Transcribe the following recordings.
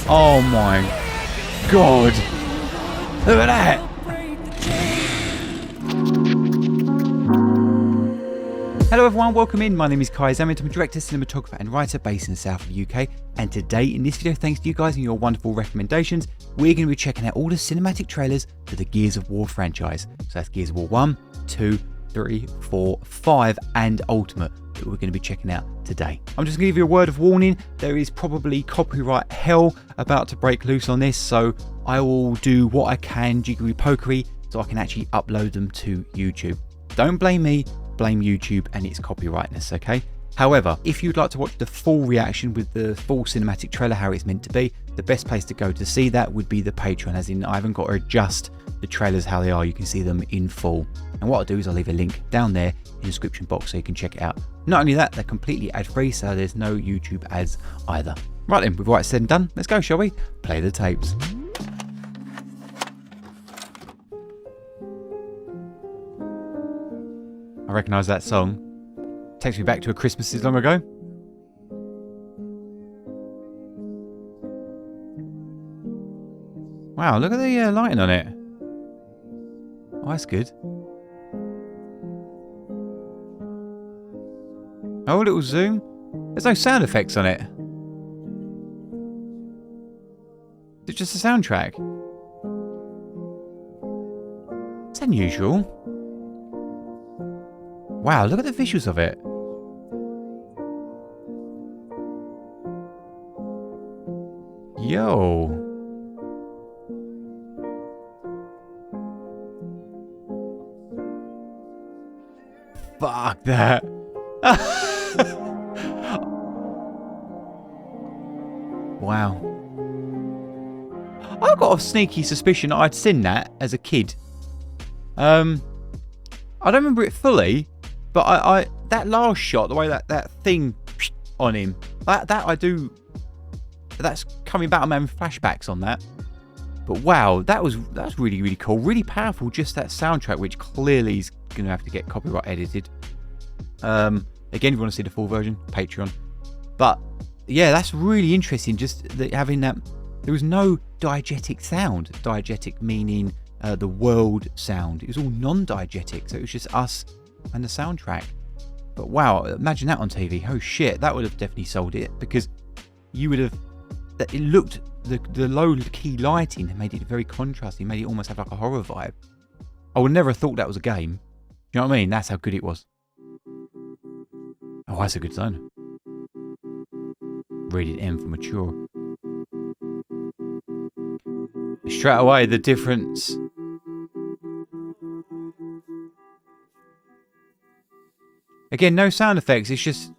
Oh my god. Look at that. Hello everyone, welcome in. My name is Kai Zammit. I'm a director, cinematographer and writer based in the south of the UK. And today in this video, thanks to you guys and your wonderful recommendations, we're going to be checking out all the cinematic trailers for the Gears of War franchise. So that's Gears of War 1, 2, 3, 4, 5 and Ultimate that we're going to be checking out today. I'm just going to give you a word of warning. There is probably copyright hell about to break loose on this, so I will do what I can jiggery pokery so I can actually upload them to YouTube. Don't blame me, blame YouTube and its copyrightness, okay? However, if you'd like to watch the full reaction with the full cinematic trailer how it's meant to be, the best place to go to see that would be the Patreon, as in I haven't got to adjust the trailers how they are, you can see them in full. And what I'll do is I'll leave a link down there in the description box so you can check it out. Not only that, they're completely ad free, so there's no YouTube ads either. Right then, with what said and done, let's go, shall we? Play the tapes. I recognise that song. Takes me back to a Christmas long ago. Wow, look at the lighting on it. Oh, that's good. Oh, a little zoom. There's no sound effects on it. It's just a soundtrack. It's unusual. Wow, look at the visuals of it. Yo. Fuck that. Wow. I've got a sneaky suspicion I'd seen that as a kid. I don't remember it fully, but I that last shot, the way that thing on him, that I do. That's coming back. I'm having flashbacks on that. But wow, that's really, really cool. Really powerful, just that soundtrack, which clearly is going to have to get copyright edited. Again, if you want to see the full version, Patreon. But yeah, that's really interesting, just having that. There was no diegetic sound. Diegetic meaning the world sound. It was all non-diegetic, so it was just us and the soundtrack. But wow, imagine that on TV. Oh shit, that would have definitely sold it, because you would have. It looked, the low key lighting made it very contrasty, made it almost have like a horror vibe. I would never have thought that was a game. You know what I mean? That's how good it was. Oh, that's a good sign. Rated M for mature. Straight away, the difference. Again, no sound effects. It's just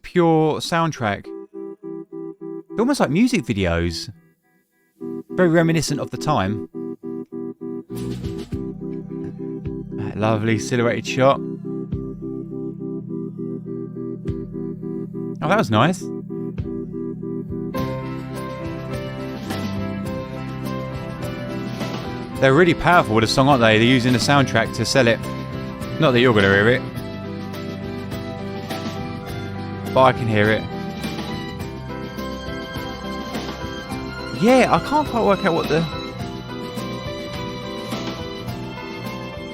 pure soundtrack. They're almost like music videos. Very reminiscent of the time. That lovely silhouetted shot. Oh, that was nice. They're really powerful with a song, aren't they? They're using the soundtrack to sell it. Not that you're going to hear it, but I can hear it. Yeah, I can't quite work out what the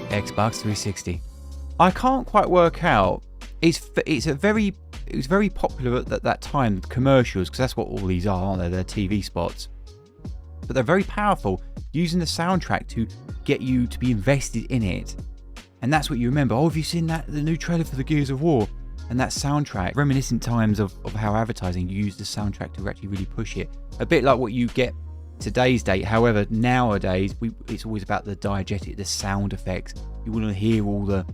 Xbox 360. I can't quite work out. It was very popular at that time, commercials, because that's what all these are, aren't they? They're TV spots. But they're very powerful, using the soundtrack to get you to be invested in it. And that's what you remember. Oh, have you seen the new trailer for the Gears of War? And that soundtrack, reminiscent times of how advertising used the soundtrack to actually really push it. A bit like what you get today's date. However, nowadays, it's always about the diegetic, the sound effects. You want to hear all the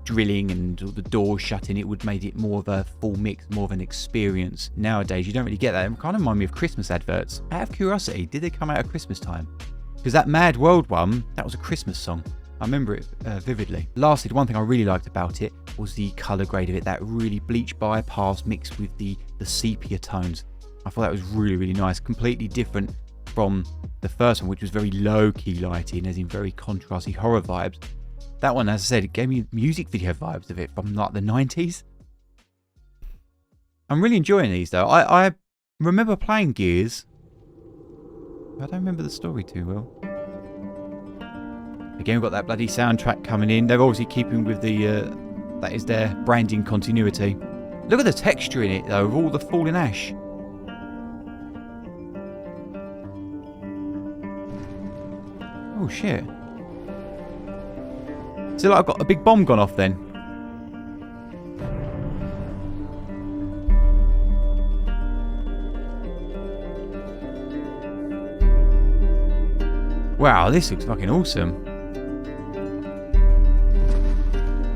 drilling and all the doors shutting. It would make it more of a full mix, more of an experience. Nowadays, you don't really get that. It kind of reminds me of Christmas adverts. Out of curiosity, did they come out at Christmas time? Because that Mad World one, that was a Christmas song. I remember it vividly. Lastly, the one thing I really liked about it was the colour grade of it, that really bleach bypass mixed with the sepia tones. I thought that was really, really nice. Completely different from the first one, which was very low-key lighting, as in very contrasty horror vibes. That one, as I said, it gave me music video vibes of it from like the 90s. I'm really enjoying these though. I remember playing Gears. I don't remember the story too well. Again, we've got that bloody soundtrack coming in. They're obviously keeping with the... that is their branding continuity. Look at the texture in it, though, of all the falling ash. Oh, shit. So, like, I've got a big bomb gone off, then. Wow, this looks fucking awesome.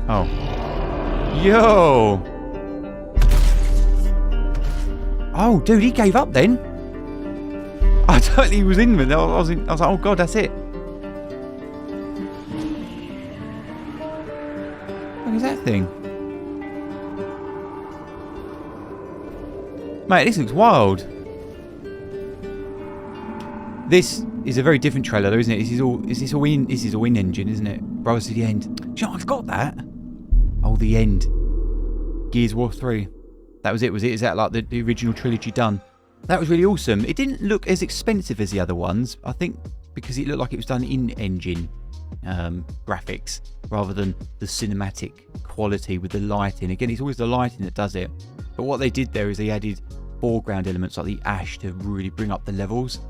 Oh. Yo! Oh, dude, he gave up then. I totally was in with it. I was like, oh god, that's it. What is that thing? Mate, this looks wild. This is a very different trailer, though, isn't it? This is all in engine, isn't it? Brothers to the end. Do you know, I've got that. Oh, the end. Gears of War 3. That was it, was it? Is that like the original trilogy done? That was really awesome. It didn't look as expensive as the other ones, I think, because it looked like it was done in engine graphics rather than the cinematic quality with the lighting. Again, it's always the lighting that does it. But what they did there is they added foreground elements like the ash to really bring up the levels.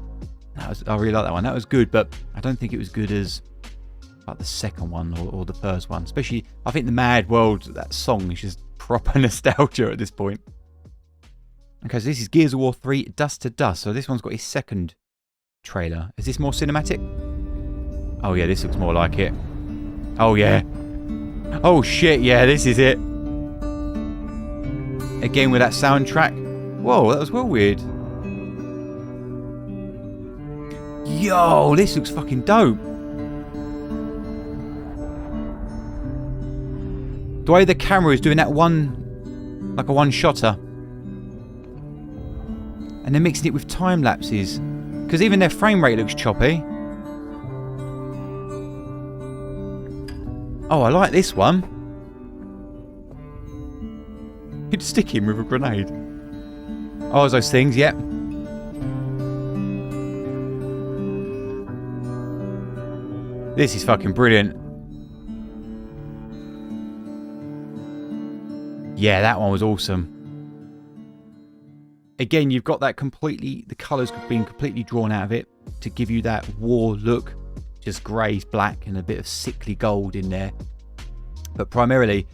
I really like that one. That was good, but I don't think it was good as like the second one or the first one. Especially, I think the Mad World, that song is just proper nostalgia at this point. Okay, so this is Gears of War 3 Dust to Dust. So this one's got his second trailer. Is this more cinematic? Oh yeah, this looks more like it. Oh yeah. Oh shit, yeah, this is it. Again with that soundtrack. Whoa, that was well weird. Yo, this looks fucking dope. The way the camera is doing that one, like a one-shotter. And they're mixing it with time lapses. Because even their frame rate looks choppy. Oh, I like this one. You'd stick him with a grenade. Oh, those things, yep. This is fucking brilliant. Yeah, that one was awesome. Again, you've got that completely, the colours being completely drawn out of it to give you that war look. Just greys, black, and a bit of sickly gold in there. But primarily,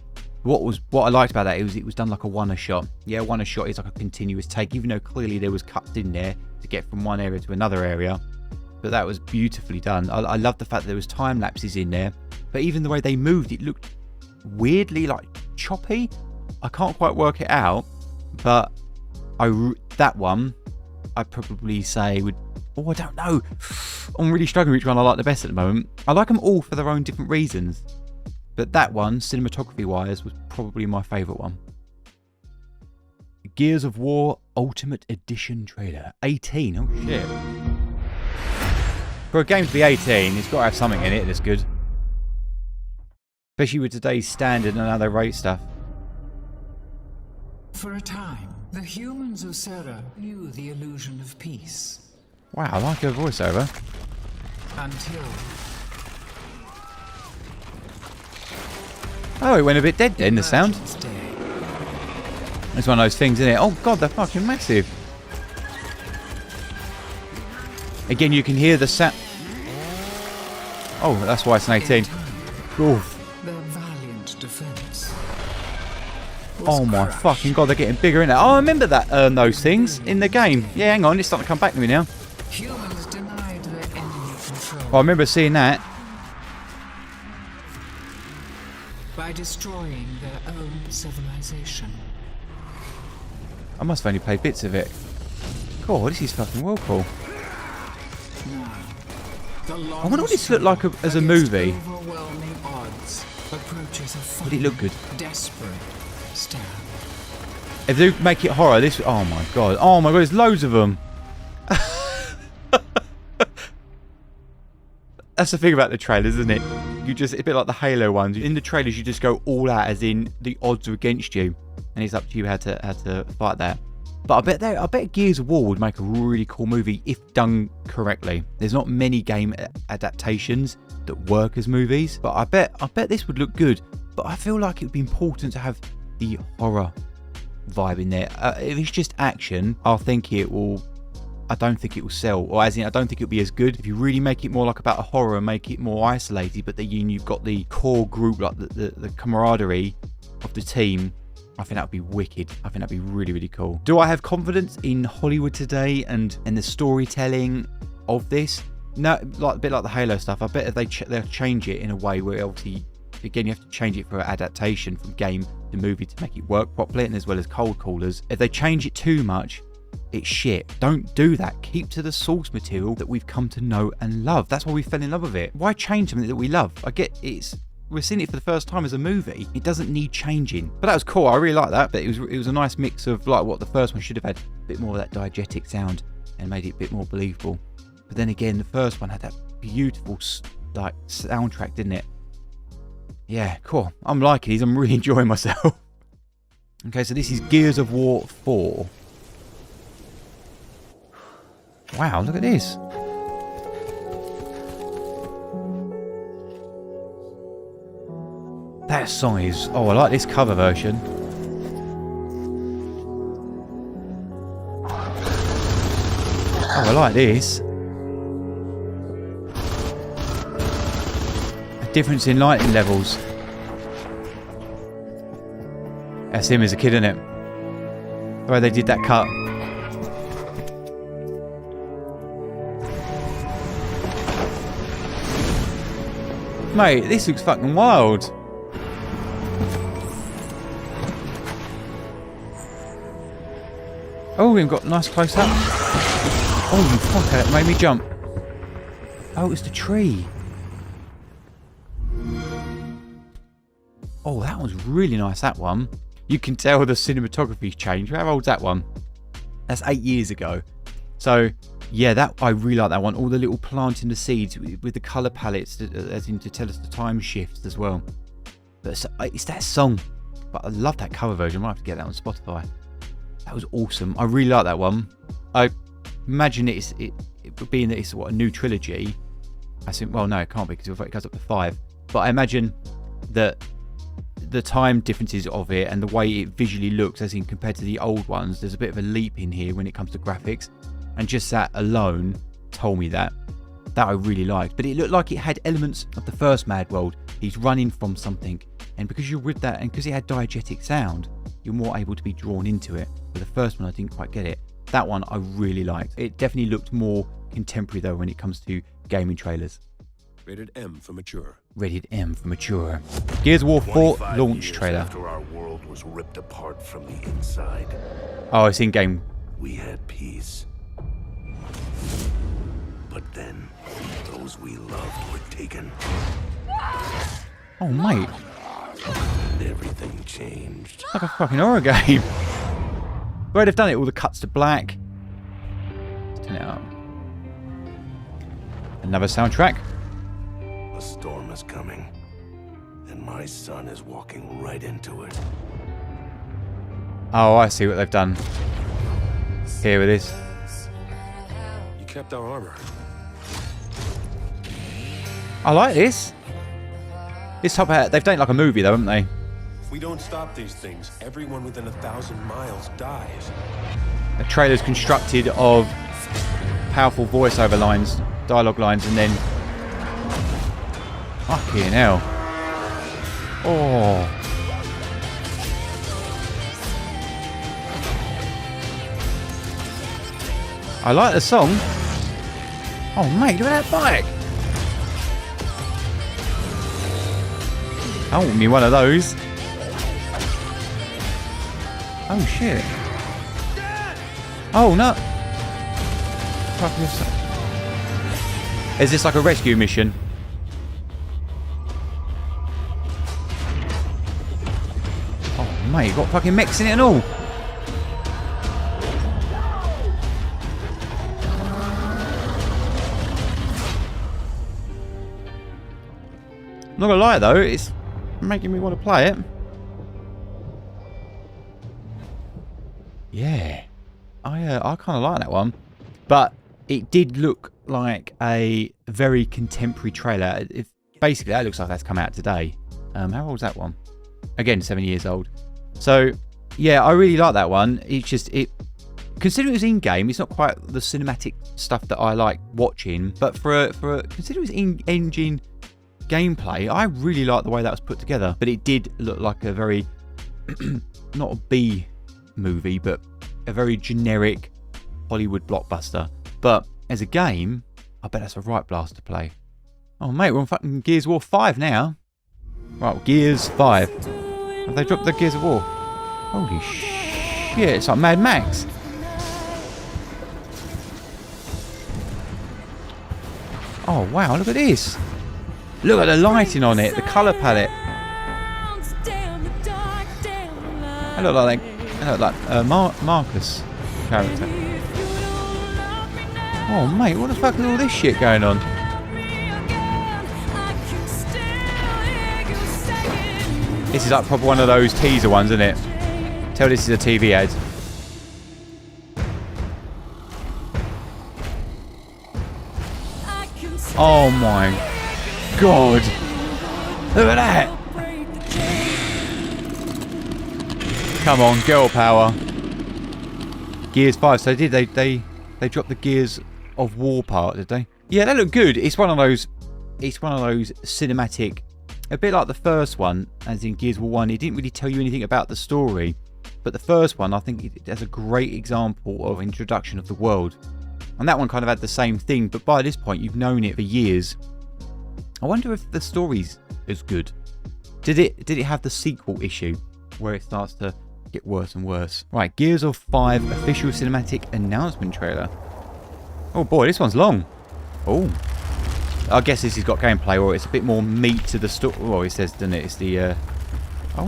what I liked about that, it was done like a one-a shot. Yeah, one-a shot is like a continuous take, even though clearly there was cuts in there to get from one area to another area. But that was beautifully done. I love the fact that there was time lapses in there. But even the way they moved, it looked weirdly like choppy. I can't quite work it out, but that one, I'd probably say would... Oh, I don't know. I'm really struggling which one I like the best at the moment. I like them all for their own different reasons. But that one, cinematography-wise, was probably my favourite one. Gears of War Ultimate Edition trailer. 18. Oh, shit. For a game to be 18, it's got to have something in it that's good. Especially with today's standard and how they rate stuff. For a time, the humans of Sera knew the illusion of peace. Wow, I like her voiceover. Until... Oh, it went a bit dead then, the sound. Day. It's one of those things, isn't it? Oh god, they're fucking massive. Again, you can hear the sound. Oh, that's why it's an 18. Oof. Their valiant defense. Oh my fucking god, they're getting bigger in it. Oh, I remember that those things in the game. Yeah, hang on, it's starting to come back to me now. Humans denied their enemy control Oh, I remember seeing that. by destroying their own civilization. I must have only played bits of it. God, this is fucking well cool. I wonder what this looked like as a movie. Would it look good? Desperate stab. If they make it horror, this... Oh my god. Oh my god, there's loads of them. That's the thing about the trailers, isn't it? You just... A bit like the Halo ones. In the trailers, you just go all out, as in the odds are against you. And it's up to you how to fight that. But I bet Gears of War would make a really cool movie if done correctly. There's not many game adaptations that work as movies, but I bet this would look good. But I feel like it would be important to have the horror vibe in there. If it's just action, I don't think it will sell, or as in I don't think it'll be as good. If you really make it more like about a horror and make it more isolated, but then you've got the core group, like the camaraderie of the team, I think that would be wicked. I think that'd be really, really cool. Do I have confidence in Hollywood today and the storytelling of this? No, like a bit like the Halo stuff. I bet they'll change it in a way where obviously, again, you have to change it for adaptation from game to movie to make it work properly, and as well as cold callers. If they change it too much, it's shit. Don't do that. Keep to the source material that we've come to know and love. That's why we fell in love with it. Why change something that we love? I get we're seeing it for the first time as a movie. It doesn't need changing. But that was cool. I really like that. But it was a nice mix of like what the first one should have had. A bit more of that diegetic sound and made it a bit more believable. But then again, the first one had that beautiful like soundtrack, didn't it? Yeah, cool. I'm liking these. I'm really enjoying myself. Okay, so this is Gears of War 4. Wow, look at this. That song is... Oh, I like this cover version. Oh, I like this. A difference in lighting levels. That's him as a kid, isn't it? The way they did that cut. Mate, this looks fucking wild. Oh, we've got a nice close up. Oh, you fucker, that made me jump. Oh, it's the tree. Oh, that was really nice, that one. You can tell the cinematography's changed. How old's that one? That's 8 years ago. So, yeah, I really like that one. All the little planting the seeds with the colour palettes, as in to tell us the time shifts as well. But it's that song. But I love that cover version. I might have to get that on Spotify. That was awesome. I really like that one. I imagine it being that it's a new trilogy. I think, well, no, it can't be because it goes up to 5. But I imagine that the time differences of it and the way it visually looks, as in compared to the old ones, there's a bit of a leap in here when it comes to graphics. And just that alone told me that I really liked. But it looked like it had elements of the first Mad World. He's running from something, and because you're with that, and because it had diegetic sound, you're more able to be drawn into it. But the first one, I didn't quite get it. That one I really liked. It definitely looked more contemporary though when it comes to gaming trailers. Rated M for mature. Rated M for mature. Gears of War 4 launch trailer. After our world was ripped apart from the inside, Oh, it's in game. we had peace. But then, those we loved were taken. Oh, mate. And everything changed. It's like a fucking horror game. The way they've done it, all the cuts to black. Let's turn it up. Another soundtrack. A storm is coming, and my son is walking right into it. Oh, I see what they've done. Here it is. You kept our armor. I like this. This top hat, they've done it like a movie though, haven't they? If we don't stop these things, everyone within 1,000 miles dies. The trailer's constructed of powerful voiceover lines, dialogue lines, and then... Fucking hell. Oh. I like the song. Oh, mate, look at that bike. I want me one of those. Oh, shit. Oh, no. Is this like a rescue mission? Oh, mate, got fucking mechs in it and all. Not gonna lie though, it's making me want to play it. Yeah. I kind of like that one, but it did look like a very contemporary trailer. Basically, that looks like that's come out today. How old's that one? Again, 7 years old. So, yeah, I really like that one. It's just, considering it was in-game, it's not quite the cinematic stuff that I like watching, but considering it was in-engine gameplay, I really like the way that was put together. But it did look like a very, not a B movie, but a very generic Hollywood blockbuster. But as a game, I bet that's a right blast to play. Oh, mate, we're on fucking Gears of War 5 now. Right, well, Gears 5. Have they dropped the Gears of War? Holy shit, it's like Mad Max. Oh, wow, look at this. Look at the lighting on it, the colour palette. I look like Marcus character. Oh, mate, what the fuck is all this shit going on? This is like probably one of those teaser ones, isn't it? Tell this is a TV ad. Oh my god! Look at that! Come on, girl power. Gears 5. So they dropped the Gears of War part, did they? Yeah, that looked good. It's one of those cinematic, a bit like the first one, as in Gears of War 1. It didn't really tell you anything about the story, but the first one, I think it has a great example of introduction of the world. And that one kind of had the same thing, but by this point you've known it for years. I wonder if the story's as good. Did it have the sequel issue where it starts to get worse and worse? Right, Gears of 5 official cinematic announcement trailer. Oh boy, this one's long. Oh, I guess this has got gameplay, or it's a bit more meat to the story. Oh, it says, doesn't it? It's the oh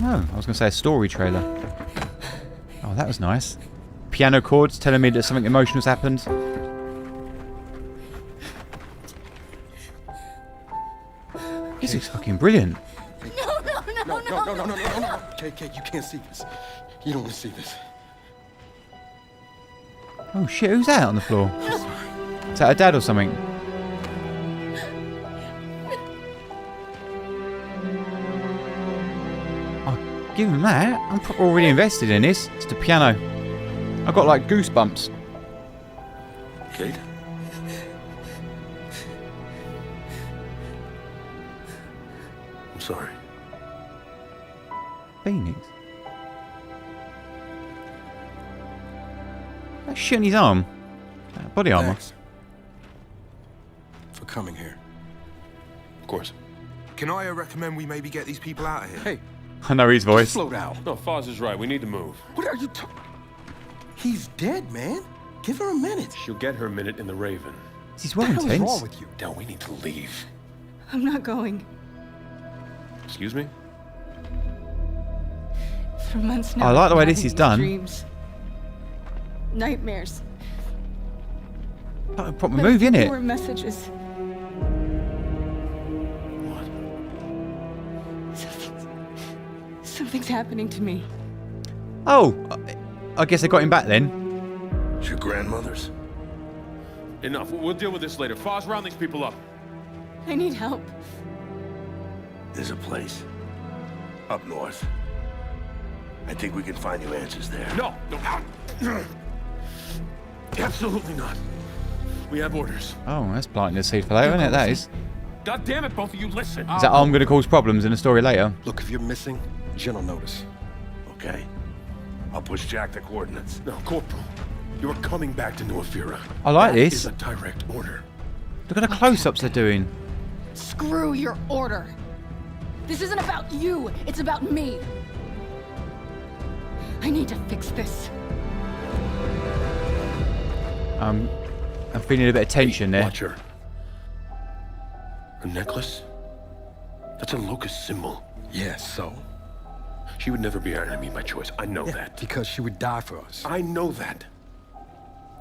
no, I was going to say a story trailer. Oh, that was nice. Piano chords telling me that something emotional's happened. This is fucking brilliant. No. KK, you can't see this. You don't want to see this. Oh shit, who's that on the floor? Is that her dad or something? I'll give him that. I'm already invested in this. It's the piano. I got like goosebumps. Kate? I'm sorry. Phoenix? That shit on his arm. Body armor. Thanks for coming here. Of course. Can I recommend we maybe get these people out of here? Hey, I know his voice. slow down. No, Foz is right. We need to move. What are you talking? He's dead, man. Give her a minute. She'll get her minute in the Raven. This is What well the hell is wrong intense. with you? Now we need to leave. I'm not going. Excuse me? For months now. I like the way I've been this is having done. Dreams. Nightmares. Like a proper But movie, I think innit? they were messages. What? Something's happening to me. Oh, I guess they got him back then. It's your grandmother's? Enough. We'll deal with this later. Foz, round these people up. I need help. There's a place. Up north. I think we can find you answers there. No. Absolutely not. We have orders. Oh, that's planting the seed for later, isn't it? That is. God damn it, both of you, listen. Is that arm going to cause problems in the story later? Look, if you're missing, Jen will notice. Okay. I'll push Jack the coordinates. No, Corporal. You're coming back to New Ephira. I like That this. is a direct order. Look at the close-ups they're doing. Screw your order. This isn't about you. It's about me. I need to fix this. I'm feeling a bit of tension there. Watch her. A necklace? That's a locust symbol. Yeah, so? She would never be our enemy by choice. I know that. Because she would die for us. I know that.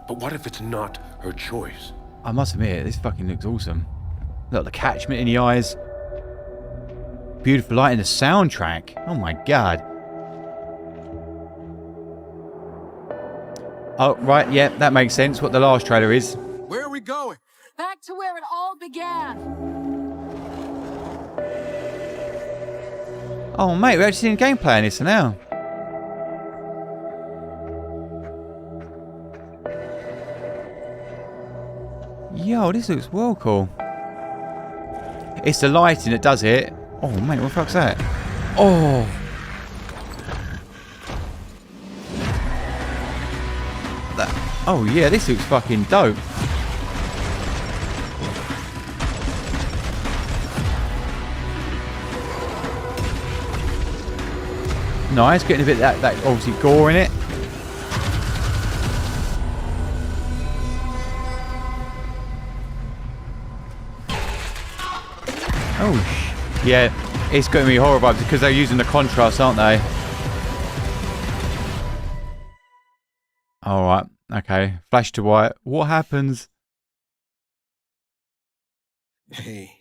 But what if it's not her choice? I must admit, this fucking looks awesome. Look, the catchment in the eyes. Beautiful light in the soundtrack. Oh my god. Oh, right, yeah, that makes sense, what the last trailer is. Where are we going? Back to where it all began. Oh, mate, we're actually seeing gameplay in this now. Yo, this looks well cool. It's the lighting that does it. Oh, mate, what the fuck's that? Oh. Oh, yeah, this looks fucking dope. Nice, getting a bit of that obviously gore in it. Oh, yeah, it's going to be horror vibes because they're using the contrast, aren't they? Alright, okay. Flash to white. What happens? Hey.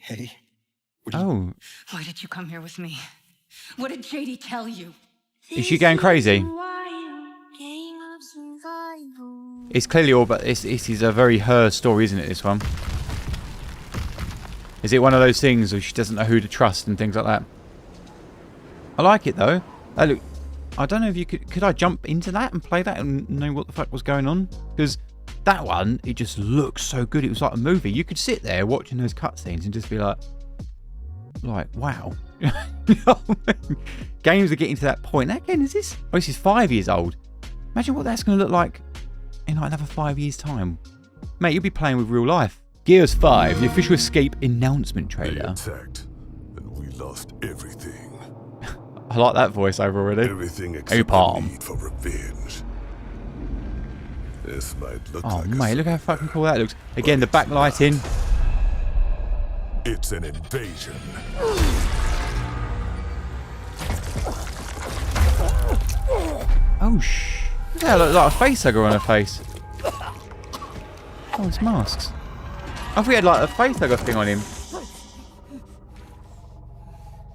Oh, Why did you come here with me? What did JD tell you? is she going crazy? It's clearly all but this is a very her story, isn't it, this one? Is it one of those things where she doesn't know who to trust and things like that? I like it though. Look, I don't know if you could I jump into that and play that and know what the fuck was going on? Because that one, it just looks so good. It was like a movie. You could sit there watching those cutscenes and just be like, wow. You know what I mean? Games are getting to that point. Again, is this? Oh, this is 5 years old. Imagine what that's going to look like in like another 5 years' time. Mate, you'll be playing with real life. Gears 5, the official Escape announcement They trailer. attacked, and we lost everything. I like that voiceover already. Everything except the Palm. need for revenge. This might look Oh, like mate, look how fucking cool that looks. Again, the backlighting. it's an invasion. Oh, look at that, look like a facehugger on her face. Oh, it's masks. I thought he had like a facehugger thing on him.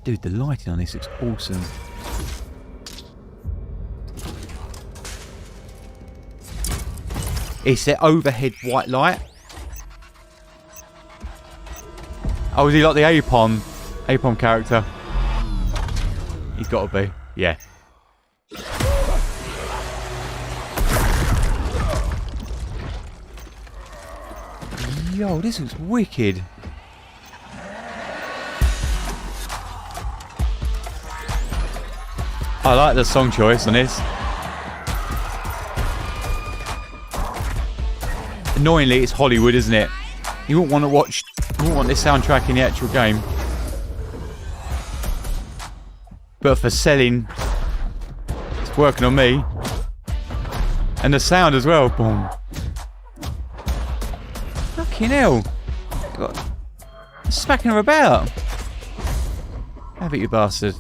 Dude, the lighting on this looks awesome. It's the overhead white light. Oh, is he like the APOM character? He's got to be. Yeah. Yo, this looks wicked. I like the song choice on this. Annoyingly, it's Hollywood, isn't it? You wouldn't want to watch. You wouldn't want this soundtrack in the actual game. But for selling, it's working on me. And the sound as well. Boom. Fucking hell. Smacking her about. Have it, you bastard.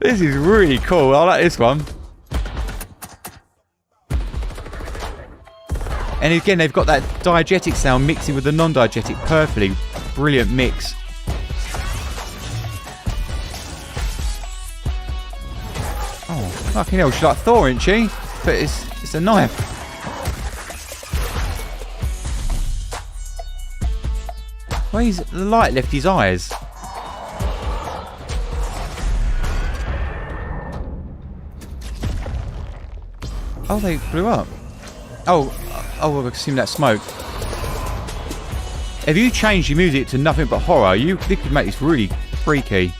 This is really cool. I like this one. And again, they've got that diegetic sound mixing with the non-diegetic perfectly. Brilliant mix. Oh, fucking hell. She's like Thor, isn't she? But it's a knife. Where's the light left his eyes? Oh, they blew up. Oh, I assume that's smoke. If you change your music to nothing but horror, you could make this really freaky.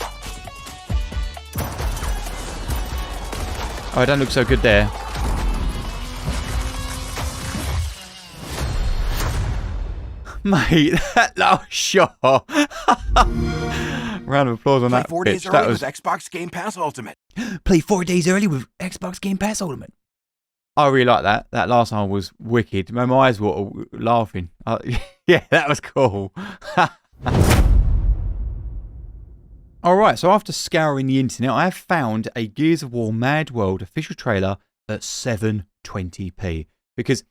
Oh, it don't look so good there. Mate, that last shot. Round of applause on Play that. 4 days Bitch. early with Xbox Game Pass Ultimate. Play 4 days early with Xbox Game Pass Ultimate. I really like that. That last one was wicked. My eyes were laughing. Yeah, that was cool. Alright, so after scouring the internet, I have found a Gears of War Mad World official trailer at 720p. Because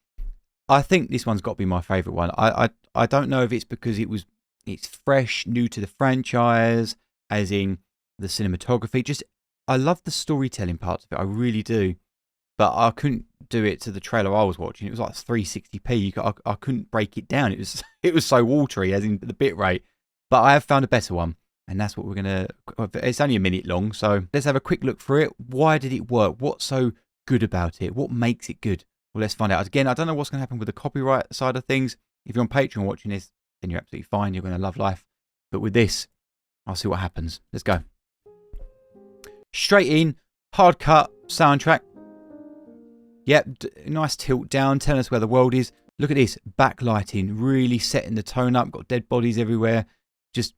I think this one's got to be my favourite one. I don't know if it's because it was It's fresh, new to the franchise, as in the cinematography. Just, I love the storytelling parts of it. I really do. But I couldn't do it to the trailer I was watching. It was like 360p. I couldn't break it down. It was so watery, as in the bit rate. But I have found a better one. And that's what we're going to... It's only a minute long, so let's have a quick look through it. Why did it work? What's so good about it? What makes it good? Well, let's find out. Again, I don't know what's going to happen with the copyright side of things. If you're on Patreon watching this, then you're absolutely fine. You're going to love life. But with this, I'll see what happens. Let's go. Straight in, hard cut, soundtrack. Yep, nice tilt down, telling us where the world is. Look at this, backlighting, really setting the tone up. Got dead bodies everywhere. Just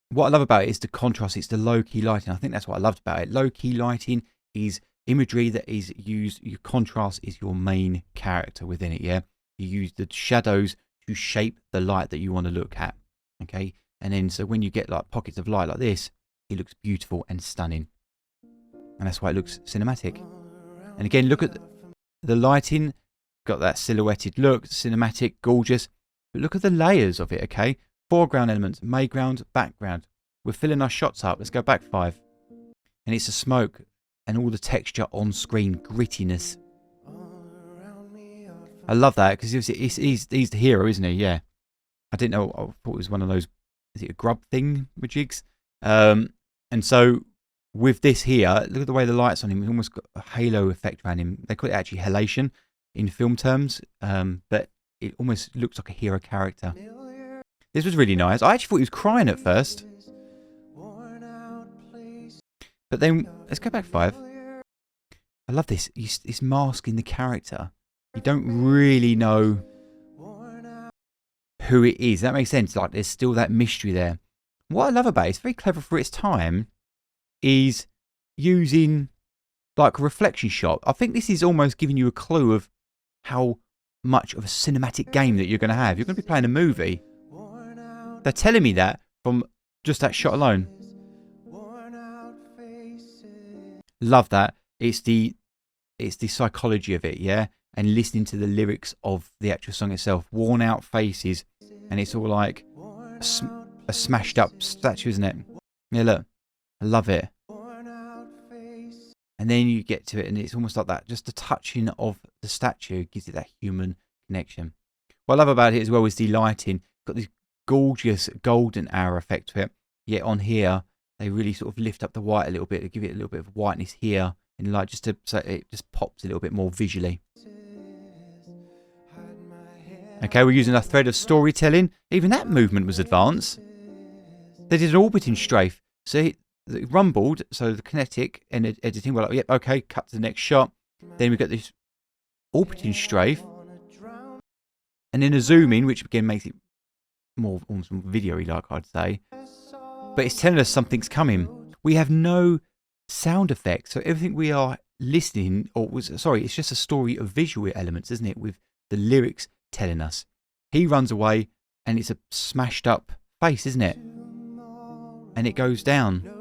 what I love about it is the contrast. It's the low-key lighting. I think that's what I loved about it. Low-key lighting is imagery that is used. Your contrast is your main character within it, yeah? You use the shadows to shape the light that you want to look at, okay? And then, so when you get like pockets of light like this, it looks beautiful and stunning. And that's why it looks cinematic. And again, look at the lighting. Got that silhouetted look, cinematic, gorgeous. But look at the layers of it, okay? Foreground elements, mayground, background. We're filling our shots up. Let's go back 5. And it's the smoke and all the texture on screen, grittiness. I love that because he's the hero, isn't he? Yeah. I didn't know. I thought it was one of those, is it a grub thing with jigs? And so with this here, look at the way the light's on him. It's almost got a halo effect around him. They call it actually halation in film terms. But it almost looks like a hero character. This was really nice. I actually thought he was crying at first. But then, let's go back 5. I love this. It's masking the character. You don't really know who it is. That makes sense. Like, there's still that mystery there. What I love about it, it's very clever for its time, is using like a reflection shot. I think this is almost giving you a clue of how much of a cinematic game that you're going to have. You're going to be playing a movie. They're telling me that from just that shot alone. Love that. It's the psychology of it, yeah? And listening to the lyrics of the actual song itself. Worn out faces. And it's all like a smashed up statue, isn't it? Yeah, look. I love it. And then you get to it and it's almost like that. Just the touching of the statue gives it that human connection. What I love about it as well is the lighting. Got this gorgeous golden hour effect to it. Yet on here, they really sort of lift up the white a little bit. They give it a little bit of whiteness here in light, just so it just pops a little bit more visually. Okay, we're using a thread of storytelling. Even that movement was advanced. They did an orbiting strafe. So it rumbled, so the kinetic and editing, we're like, yep, okay, cut to the next shot. Then we got this orbiting strafe. And then a zoom in, which again makes it more almost video-y, like I'd say. But it's telling us something's coming. We have no sound effects, so everything we are listening, it's just a story of visual elements, isn't it? With the lyrics telling us. He runs away, and it's a smashed up face, isn't it? And it goes down.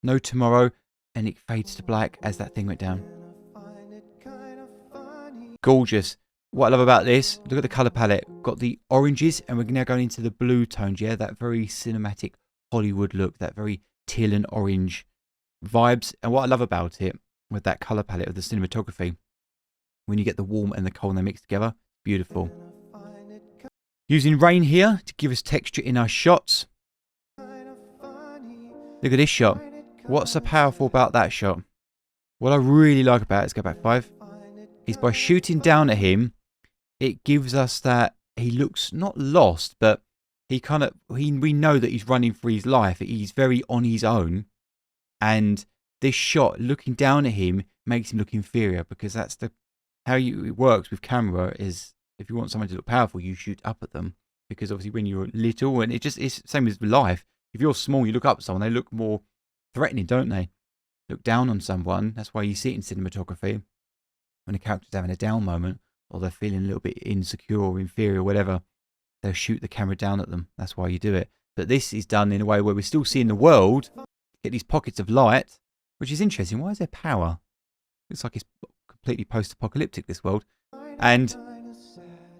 No tomorrow, and it fades to black as that thing went down. Gorgeous. What I love about this, look at the colour palette. Got the oranges, and we're now going into the blue tones, yeah? That very cinematic Hollywood look, that very teal and orange vibes. And what I love about it, with that colour palette of the cinematography, when you get the warm and the cold and they mix together, beautiful. Using rain here to give us texture in our shots. Look at this shot. What's so powerful about that shot? What I really like about it, let's go back 5, is by shooting down at him, it gives us that he looks not lost, but we know that he's running for his life. He's very on his own. And this shot, looking down at him, makes him look inferior, because that's how it works with camera. Is if you want someone to look powerful, you shoot up at them, because obviously when you're little, and it's the same as life. If you're small, you look up at someone, they look more threatening, don't they? Look down on someone. That's why you see it in cinematography. When a character's having a down moment, or they're feeling a little bit insecure or inferior, whatever, they'll shoot the camera down at them. That's why you do it. But this is done in a way where we're still seeing the world, get these pockets of light, which is interesting. Why is there power? Looks like it's completely post-apocalyptic, this world. And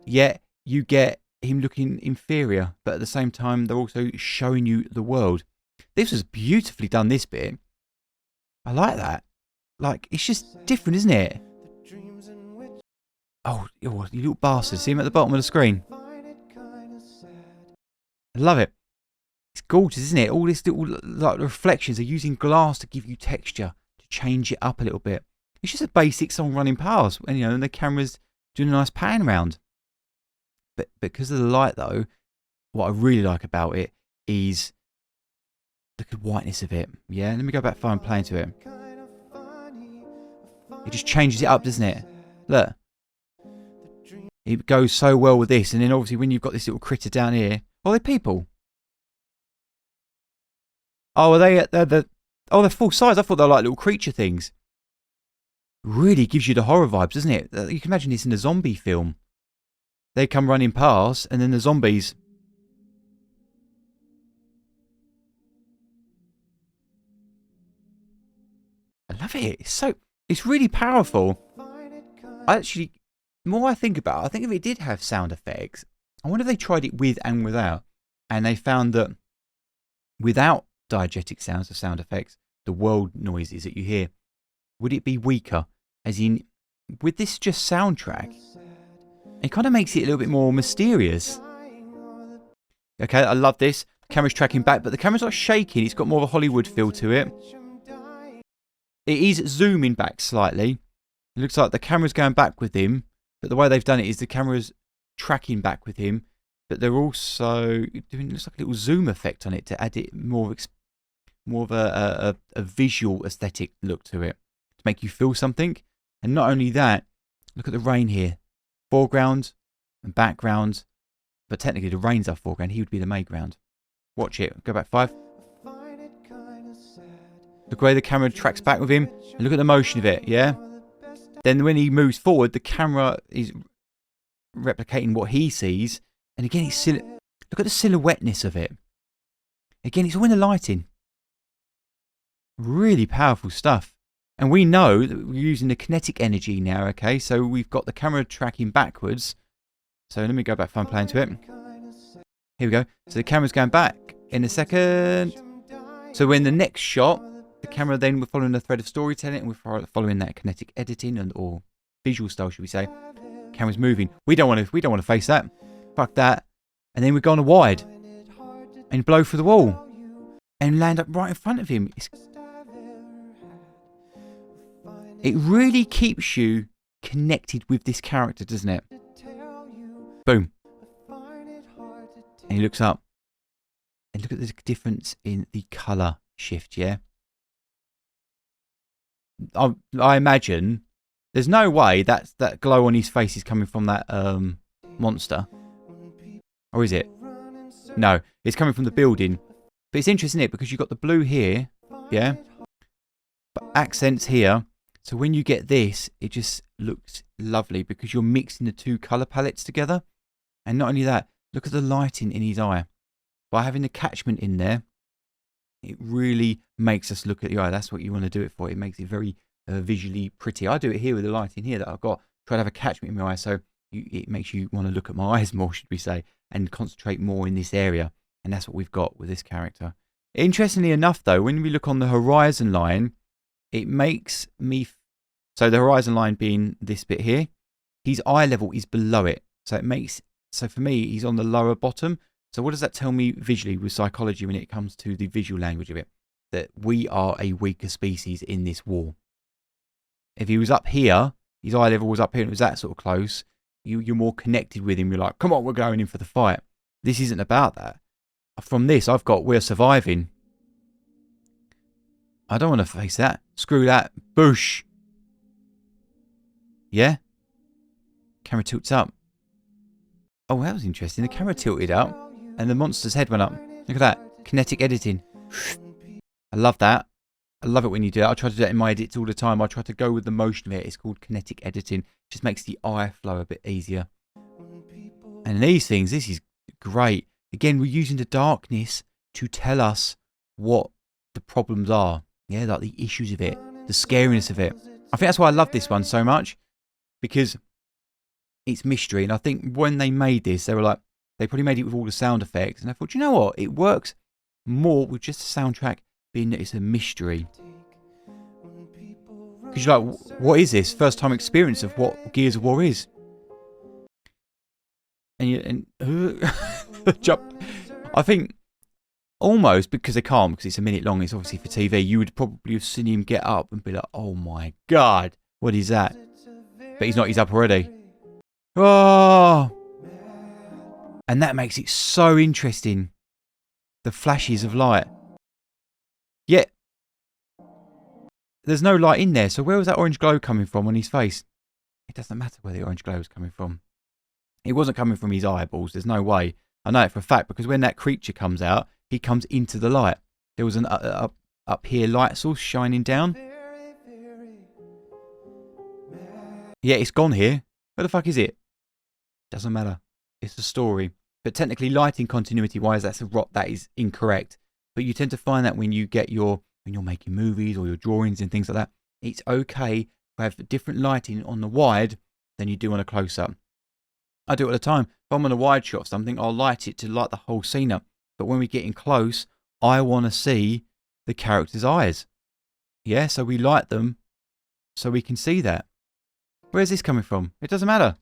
yet you get him looking inferior, but at the same time, they're also showing you the world. This was beautifully done, this bit. I like that. Like, it's just different, isn't it? Oh, you little bastard. See him at the bottom of the screen? I love it. It's gorgeous, isn't it? All these little like reflections are using glass to give you texture, to change it up a little bit. It's just a basic song running past, and and the camera's doing a nice pan round. But because of the light, though, what I really like about it is look at the whiteness of it. Yeah, let me go back far and play into it. It just changes it up, doesn't it? Look. It goes so well with this, and then obviously when you've got this little critter down here, oh, they're people. Oh, are they? They're full size. I thought they were like little creature things. Really gives you the horror vibes, doesn't it? You can imagine this in a zombie film. They come running past, and then the zombies. I love it. It's really powerful. The more I think about it, I think if it did have sound effects, I wonder if they tried it with and without, and they found that without diegetic sounds, the sound effects, the world noises that you hear, would it be weaker? As in, with this just soundtrack, it kind of makes it a little bit more mysterious. Okay, I love this. The camera's tracking back, but the camera's not shaking. It's got more of a Hollywood feel to it. It is zooming back slightly. It looks like the camera's going back with him, but the way they've done it is the camera's tracking back with him, but they're also doing, looks like a little zoom effect on it to add it more of a visual aesthetic look to it, to make you feel something. And not only that, look at the rain here. Foreground and background, but technically the rain's our foreground, he would be the mayground. Watch it, go back 5. Look where the camera tracks back with him, and look at the motion of it, yeah? Then when he moves forward, the camera is replicating what he sees, and again, look at the silhouetteness of it. Again, it's all in the lighting. Really powerful stuff. And we know that we're using the kinetic energy now, okay? So we've got the camera tracking backwards. So let me go back and play into it. Here we go. So the camera's going back in a second. So when the next shot, the camera then, we're following the thread of storytelling, and we're following that kinetic editing or visual style, should we say. Camera's moving. We don't want to face that. Fuck that. And then we go on a wide and blow through the wall and land up right in front of him. It really keeps you connected with this character, doesn't it? Boom. And he looks up. And look at the difference in the colour shift, yeah? I imagine there's no way that glow on his face is coming from that monster. Or is it? No, it's coming from the building. But it's interesting, isn't it? Because you've got the blue here, yeah? But accents here. So when you get this, it just looks lovely because you're mixing the two colour palettes together. And not only that, look at the lighting in his eye. By having the catchment in there, it really makes us look at the eye. That's what you want to do it for. It makes it very visually pretty. I do it here with the lighting here that I've got. Try to have a catchment in my eye, so it makes you want to look at my eyes more, should we say, and concentrate more in this area. And that's what we've got with this character. Interestingly enough, though, when we look on the horizon line, it makes me... So the horizon line being this bit here, his eye level is below it. So for me, he's on the lower bottom. So what does that tell me visually with psychology when it comes to the visual language of it? That we are a weaker species in this war. If he was up here, his eye level was up here and it was that sort of close, you're more connected with him. You're like, come on, we're going in for the fight. This isn't about that. From this, I've got, we're surviving. I don't want to face that. Screw that. Boosh. Yeah? Camera tilts up. Oh, that was interesting. The camera tilted up and the monster's head went up. Look at that. Kinetic editing. I love that. I love it when you do that. I try to do that in my edits all the time. I try to go with the motion of it. It's called kinetic editing. It just makes the eye flow a bit easier. And these things, this is great. Again, we're using the darkness to tell us what the problems are. Yeah, like the issues of it, the scariness of it. I think that's why I love this one so much. Because it's mystery. And I think when they made this, they were like, They probably made it with all the sound effects. And I thought, you know what? It works more with just the soundtrack being that it's a mystery. Because you're like, what is this? First time experience of what Gears of War is. And jump. I think almost because they can't, because it's a minute long, it's obviously for TV, you would probably have seen him get up and be like, oh my God, what is that? But he's not, he's up already. Oh! And that makes it so interesting. The flashes of light. Yet, there's no light in there, so where was that orange glow coming from on his face? It doesn't matter where the orange glow was coming from. It wasn't coming from his eyeballs, there's no way. I know it for a fact, because when that creature comes out, he comes into the light. There was an up here light source shining down. Yeah, it's gone here. Where the fuck is it? Doesn't matter. It's a story. But technically, lighting continuity-wise, that is incorrect. But you tend to find that when you get when you're making movies or your drawings and things like that, it's okay to have different lighting on the wide than you do on a close-up. I do it all the time. If I'm on a wide shot of something, I'll light it to light the whole scene up. But when we get in close, I want to see the character's eyes. Yeah, so we light them so we can see that. Where's this coming from? It doesn't matter.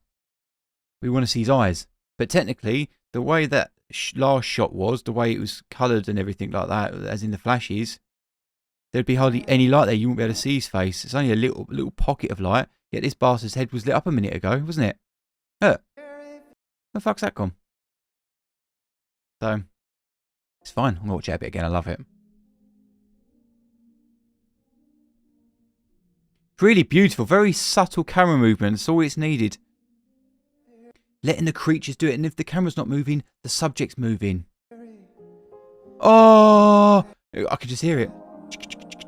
We want to see his eyes. But technically, the way that last shot was, the way it was coloured and everything like that, as in the flashes, there'd be hardly any light there. You wouldn't be able to see his face. It's only a little pocket of light. Yet this bastard's head was lit up a minute ago, wasn't it? Look. Where the fuck's that gone? So, it's fine. I'm going to watch it a bit again. I love it. Really beautiful. Very subtle camera movement. That's all it's needed. Letting the creatures do it. And if the camera's not moving, the subject's moving. Oh! I could just hear it.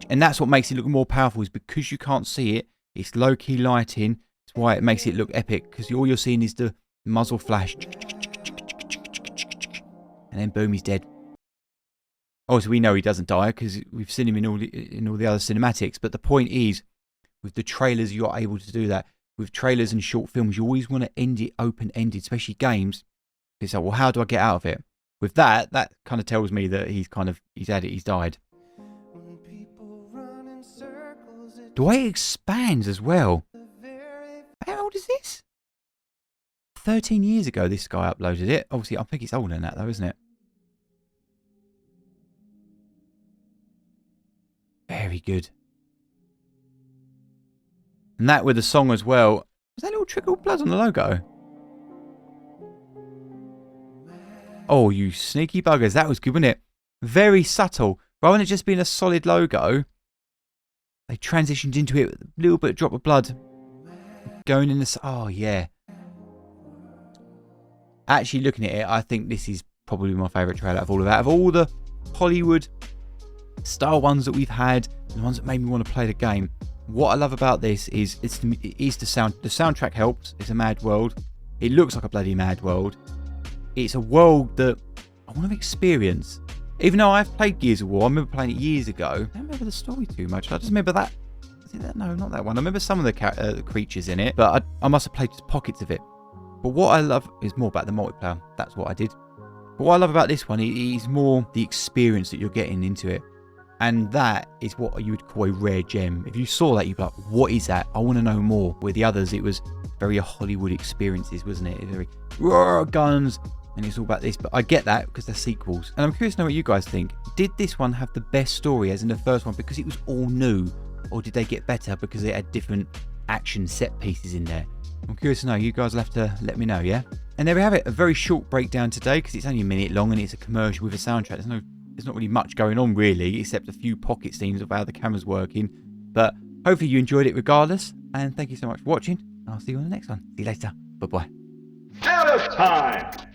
And that's what makes it look more powerful, is because you can't see it. It's low-key lighting. That's why it makes it look epic. Because all you're seeing is the muzzle flash. And then boom, he's dead. Obviously, we know he doesn't die because we've seen him in all the other cinematics. But the point is, with the trailers, you're able to do that. With trailers and short films, you always want to end it open-ended, especially games. It's like, well, how do I get out of it? With that kind of tells me that he's had it, he's died. The way it expands as well. How old is this? 13 years ago, this guy uploaded it. Obviously, I think it's older than that, though, isn't it? Very good. And that with the song as well. Was that a little trickle of blood on the logo? Oh, you sneaky buggers. That was good, wasn't it? Very subtle. Rather than it just being a solid logo, they transitioned into it with a little bit of drop of blood. Going in the... Oh, yeah. Actually, looking at it, I think this is probably my favourite trailer of all of that. Of all the Hollywood style ones that we've had, and the ones that made me want to play the game, what I love about this is it is the sound. The soundtrack helps. It's a mad world. It looks like a bloody mad world. It's a world that I want to experience. Even though I've played Gears of War, I remember playing it years ago. I don't remember the story too much. I just remember that. No, not that one. I remember some of the creatures in it, but I must have played just pockets of it. But what I love is more about the multiplayer. That's what I did. But what I love about this one is more the experience that you're getting into it. And that is what you would call a rare gem. If you saw that, you'd be like, what is that? I want to know more. With the others, it was very Hollywood experiences, wasn't it? Very raw guns, and it's all about this. But I get that because they're sequels. And I'm curious to know what you guys think. Did this one have the best story as in the first one because it was all new? Or did they get better because they had different action set pieces in there? I'm curious to know. You guys will have to let me know, yeah? And there we have it. A very short breakdown today because it's only a minute long and it's a commercial with a soundtrack. There's not really much going on really, except a few pocket scenes of how the camera's working. But hopefully you enjoyed it regardless. And thank you so much for watching. I'll see you on the next one. See you later. Bye-bye. Out of time!